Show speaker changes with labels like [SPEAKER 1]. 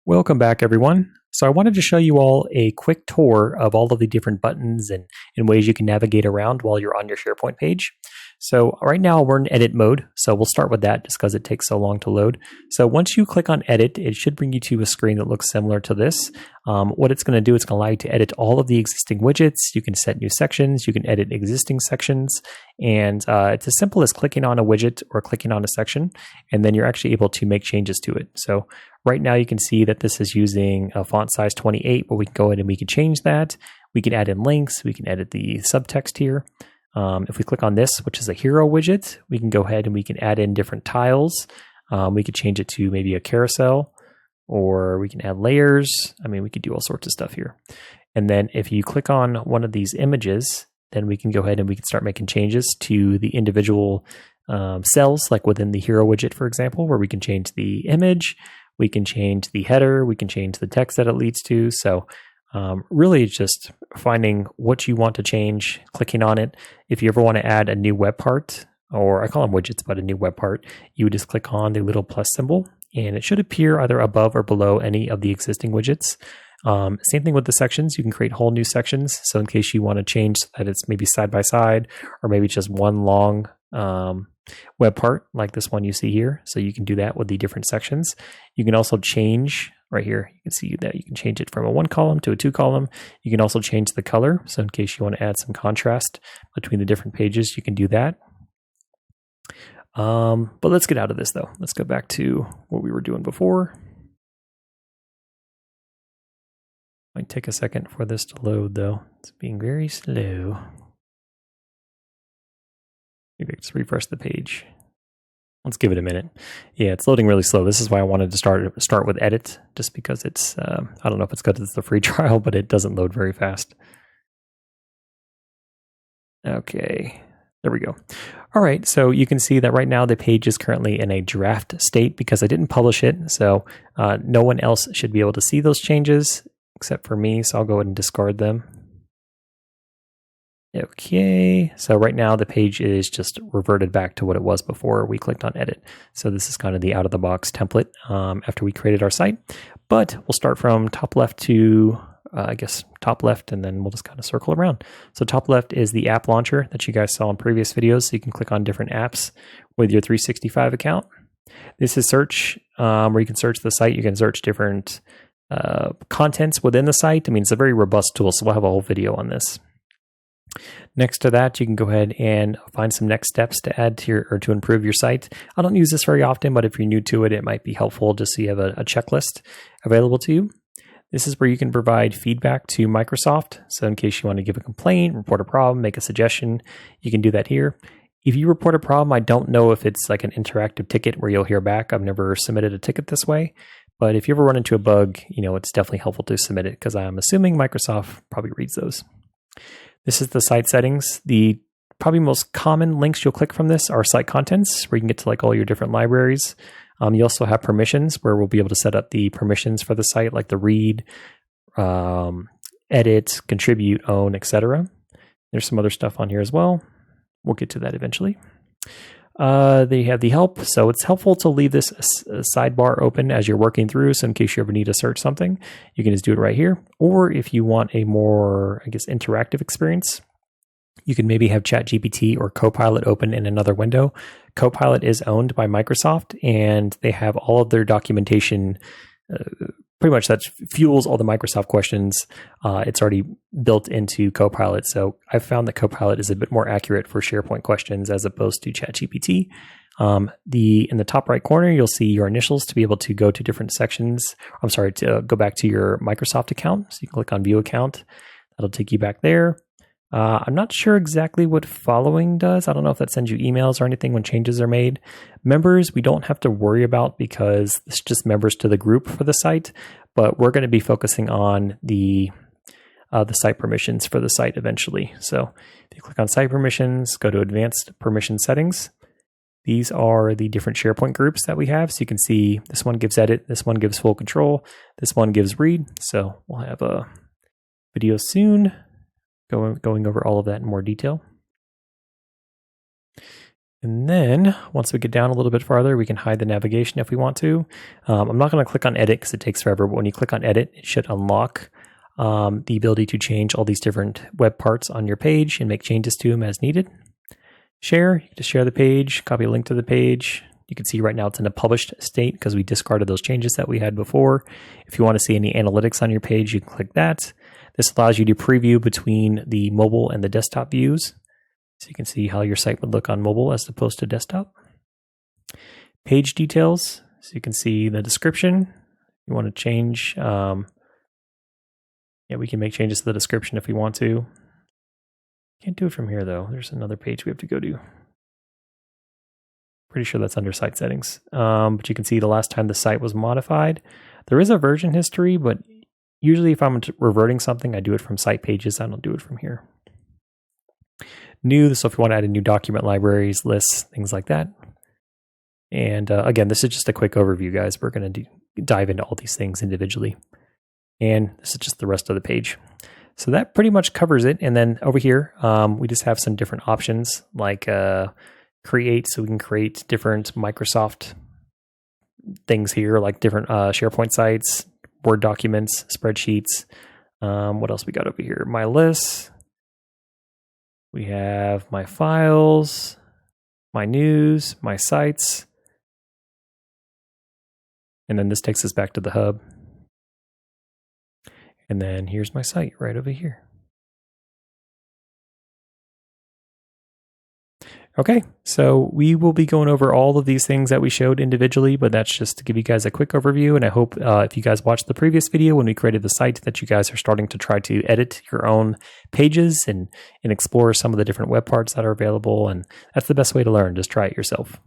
[SPEAKER 1] Welcome back, everyone. So I wanted to show you all a quick tour of all of the different buttons and ways you can navigate around while you're on your SharePoint page. So right now we're in edit mode, so we'll start with that just because it takes so long to load. So once you click on edit, it should bring you to a screen that looks similar to this. What it's going to do, it's going to allow you to edit all of the existing widgets. You can set new sections, you can edit existing sections, and it's as simple as clicking on a widget or clicking on a section, and then you're actually able to make changes to it. So right now you can see that this is using a font size 28, but we can go ahead and we can change that. We can add in links, we can edit the subtext here. If we click on this, which is a hero widget, we can go ahead and we can add in different tiles. We could change it to maybe a carousel, or we can add layers. I mean, we could do all sorts of stuff here. And then if you click on one of these images, then we can go ahead and we can start making changes to the individual cells, like within the hero widget, for example, where we can change the image, we can change the header, we can change the text that it leads to. So really it's just finding what you want to change, clicking on it. If you ever want to add a new web part, or I call them widgets, but a new web part, you would just click on the little plus symbol and it should appear either above or below any of the existing widgets. Same thing with the sections. You can create whole new sections. So in case you want to change that it's maybe side by side, or maybe just one long web part like this one you see here. So you can do that with the different sections. You can also change right here. You can see that you can change it from a 1 column to a 2 column. You can also change the color. So in case you want to add some contrast between the different pages, you can do that. But let's get out of this though. Let's go back to what we were doing before. Might take a second for this to load though. It's being very slow. Maybe I just refresh the page. Let's give it a minute. Yeah, it's loading really slow. This is why I wanted to start with edit, just because it's, I don't know if it's because it's the free trial, but it doesn't load very fast. Okay, there we go. All right, so you can see that right now the page is currently in a draft state because I didn't publish it. So no one else should be able to see those changes except for me. So I'll go ahead and discard them. Okay, so right now the page is just reverted back to what it was before we clicked on edit. So this is kind of the out-of-the-box template after we created our site. But we'll start from top left to, I guess, top left, and then we'll just kind of circle around. So top left is the app launcher that you guys saw in previous videos. So you can click on different apps with your 365 account. This is search, where you can search the site. You can search different contents within the site. I mean, it's a very robust tool, so we'll have a whole video on this. Next to that, you can go ahead and find some next steps to add to your, or to improve your site. I don't use this very often, but if you're new to it, it might be helpful just so you have a checklist available to you. This is where you can provide feedback to Microsoft. So in case you want to give a complaint, report a problem, make a suggestion, you can do that here. If you report a problem, I don't know if it's like an interactive ticket where you'll hear back. I've never submitted a ticket this way. But if you ever run into a bug, you know, it's definitely helpful to submit it because I'm assuming Microsoft probably reads those. This is the site settings. The probably most common links you'll click from this are site contents, where you can get to like all your different libraries. You also have permissions, where we'll be able to set up the permissions for the site, like the read, edit, contribute, own, etc. There's some other stuff on here as well. We'll get to that eventually. They have the help, so it's helpful to leave this sidebar open as you're working through, so in case you ever need to search something, you can just do it right here. Or if you want a more, I guess, interactive experience, you can maybe have ChatGPT or Copilot open in another window. Copilot is owned by Microsoft, and they have all of their documentation, pretty much that fuels all the Microsoft questions. It's already built into Copilot. So I've found that Copilot is a bit more accurate for SharePoint questions as opposed to ChatGPT. In the top right corner, you'll see your initials to be able to go to different sections. I'm sorry, to go back to your Microsoft account. So you can click on View Account. That'll take you back there. I'm not sure exactly what following does. I don't know if that sends you emails or anything when changes are made. Members, we don't have to worry about because it's just members to the group for the site, but we're going to be focusing on the site permissions for the site eventually. So if you click on site permissions, go to advanced permission settings. These are the different SharePoint groups that we have. So you can see this one gives edit, this one gives full control, this one gives read. So we'll have a video soon going over all of that in more detail. And then once we get down a little bit farther, we can hide the navigation if we want to. I'm not going to click on edit because it takes forever, but when you click on edit, it should unlock the ability to change all these different web parts on your page and make changes to them as needed. Share, you can just share the page, copy a link to the page. You can see right now it's in a published state because we discarded those changes that we had before. If you want to see any analytics on your page, you can click that. This allows you to preview between the mobile and the desktop views. So you can see how your site would look on mobile as opposed to desktop. Page details, so you can see the description. You want to change, we can make changes to the description if we want to. Can't do it from here though. There's another page we have to go to. Pretty sure that's under site settings. But you can see the last time the site was modified. There is a version history, but usually if I'm reverting something, I do it from site pages. I don't do it from here. New, so if you want to add a new document, libraries, lists, things like that. And again, this is just a quick overview, guys. We're going to dive into all these things individually. And this is just the rest of the page. So that pretty much covers it. And then over here, we just have some different options like create, so we can create different Microsoft things here, like different SharePoint sites, Word documents, spreadsheets. What else we got over here? My lists. We have my files, my news, my sites. And then this takes us back to the hub. And then here's my site right over here. Okay, so we will be going over all of these things that we showed individually, but that's just to give you guys a quick overview. And I hope if you guys watched the previous video when we created the site that you guys are starting to try to edit your own pages and explore some of the different web parts that are available. And that's the best way to learn. Just try it yourself.